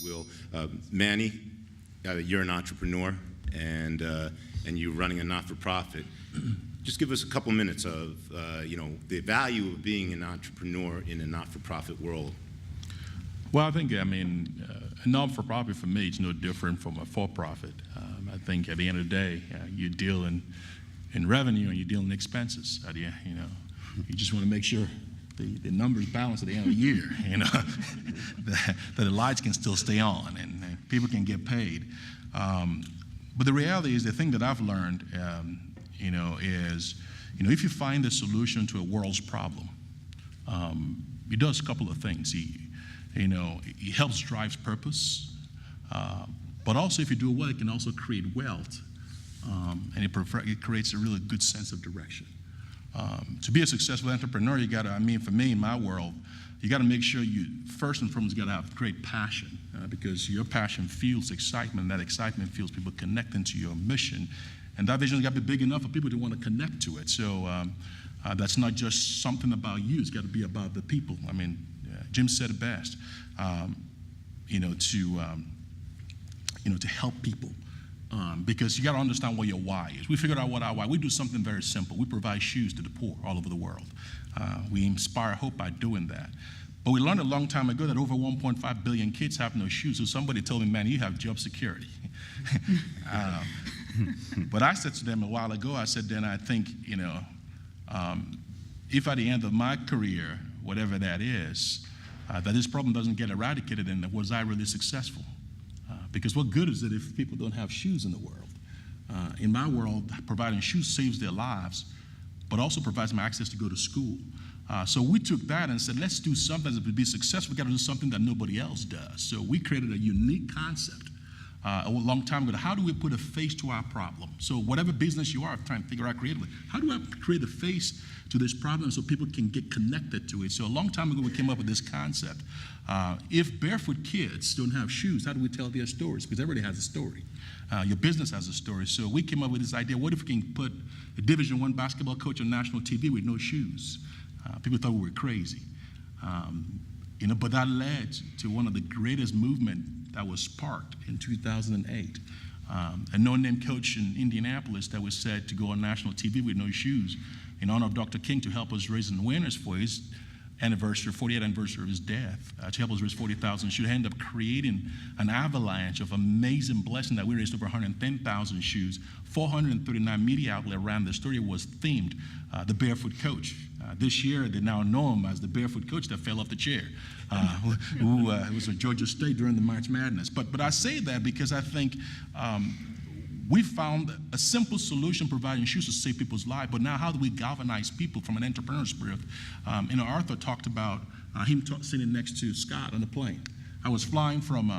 will. Manny, you're an entrepreneur, and you're running a not-for-profit. Just give us a couple minutes of, the value of being an entrepreneur in a not-for-profit world. Well, I think, a non-for-profit for me is no different from a for-profit. I think at the end of the day, you deal in revenue and you deal in expenses. At the end, you just want to make sure the numbers balance at the end of the year, that the lights can still stay on and people can get paid. But the reality is, the thing that I've learned, is, if you find the solution to a world's problem, it does a couple of things. It helps drive purpose, but also if you do it well, it can also create wealth, and it creates a really good sense of direction. To be a successful entrepreneur, you gotta, for me, in my world, you gotta make sure you, first and foremost, gotta have great passion, because your passion fuels excitement, and that excitement fuels people connecting to your mission. And that vision's gotta be big enough for people to want to connect to it. So that's not just something about you, it's gotta be about the people. Jim said it best, to help people. Because you got to understand what your why is. We figured out what our why. We do something very simple. We provide shoes to the poor all over the world. We inspire hope by doing that. But we learned a long time ago that over 1.5 billion kids have no shoes. So somebody told me, man, you have job security. But I said to them a while ago, I said, then I think, if at the end of my career, whatever that is, that this problem doesn't get eradicated, then was I really successful? Because what good is it if people don't have shoes in the world? In my world, providing shoes saves their lives, but also provides them access to go to school. So we took that and said, let's do something that would be successful. We got to do something that nobody else does. So we created a unique concept a long time ago. How do we put a face to our problem? So whatever business you are trying to figure out creatively, how do I create a face to this problem so people can get connected to it? So a long time ago, we came up with this concept. If barefoot kids don't have shoes, how do we tell their stories? Because everybody has a story. Your business has a story. So we came up with this idea, what if we can put a Division I basketball coach on national TV with no shoes? People thought we were crazy. But that led to one of the greatest movements that was sparked in 2008. A no-name coach in Indianapolis that was said to go on national TV with no shoes in honor of Dr. King to help us raise awareness for his anniversary, 40th anniversary of his death, to help us raise 40,000 shoes. End up creating an avalanche of amazing blessing that we raised over 110,000 shoes. 439 media outlets ran the story. Was themed the Barefoot Coach. This year, they now know him as the Barefoot Coach that fell off the chair, who was at Georgia State during the March Madness. But I say that because I think we found a simple solution providing shoes to save people's lives, but now how do we galvanize people from an entrepreneur spirit? Arthur talked about him sitting next to Scott on the plane. I was flying from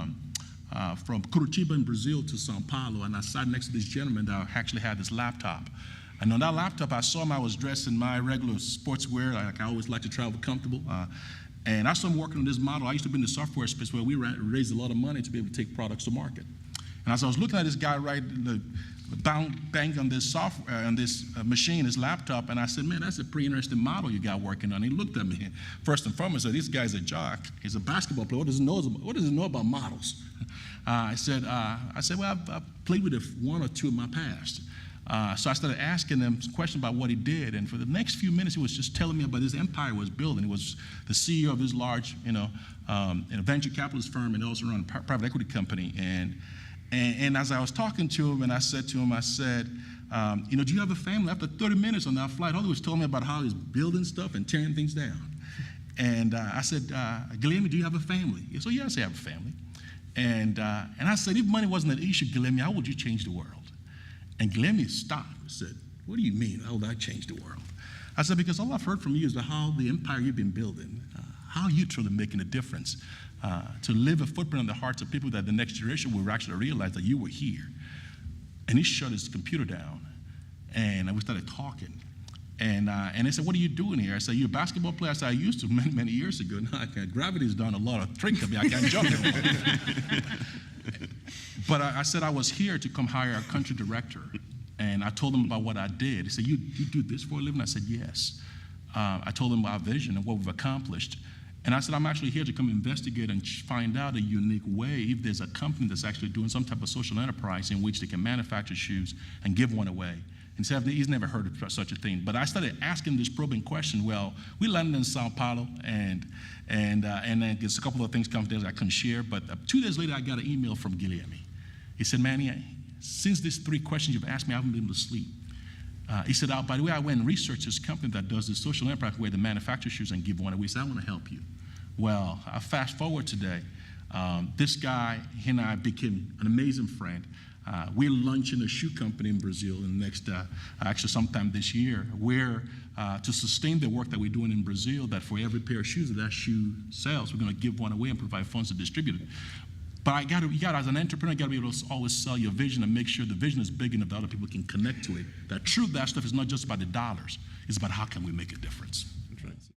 Curitiba in Brazil to Sao Paulo, and I sat next to this gentleman that actually had this laptop. And on that laptop, I saw him. I was dressed in my regular sportswear. Like I always like to travel comfortable. And I saw him working on this model. I used to be in the software space where we raised a lot of money to be able to take products to market. And as I was looking at this guy bang on this software, on this machine, his laptop, and I said, man, that's a pretty interesting model you got working on. He looked at me. First and foremost, I said, this guy's a jock. He's a basketball player. What does he know about models? I said, well, I've played with one or two in my past. So I started asking him questions about what he did, and for the next few minutes, he was just telling me about this empire he was building. He was the CEO of this large, venture capitalist firm, and also run a private equity company. And as I was talking to him, and I said to him, do you have a family? After 30 minutes on that flight, all he was telling me about how he's building stuff and tearing things down. And I said, Guilherme, do you have a family? He said, yes, I have a family. And I said, if money wasn't an issue, Guilherme, how would you change the world? And Guilherme stopped and said, what do you mean, how would I change the world? I said, because all I've heard from you is how the empire you've been building, how you truly making a difference, to leave a footprint in the hearts of people that the next generation will actually realize that you were here. And he shut his computer down, and we started talking. And they said, what are you doing here? I said, you're a basketball player? I said, I used to many, many years ago. Now gravity's done a lot of tricks of me. I can't jump anymore. But I said I was here to come hire a country director. And I told him about what I did. He said, you do this for a living? I said, yes. I told him about our vision and what we've accomplished. And I said, I'm actually here to come investigate and find out a unique way if there's a company that's actually doing some type of social enterprise in which they can manufacture shoes and give one away. And he said, he's never heard of such a thing. But I started asking this probing question. Well, we landed in Sao Paulo, and then there's a couple of things come there that I couldn't share. But 2 days later, I got an email from Guilherme. He said, Manny, since these 3 questions you've asked me, I haven't been able to sleep. He said, by the way, I went and researched this company that does this social enterprise where they manufacture shoes and give one away. He said, I want to help you. Well, I fast forward today. This guy, he and I became an amazing friend. We're launching a shoe company in Brazil in the next, actually sometime this year, where to sustain the work that we're doing in Brazil, that for every pair of shoes that shoe sells, we're going to give one away and provide funds to distribute it. But you got as an entrepreneur, you got to be able to always sell your vision and make sure the vision is big enough that other people can connect to it. That truth, that stuff is not just about the dollars. It's about how can we make a difference. That's right.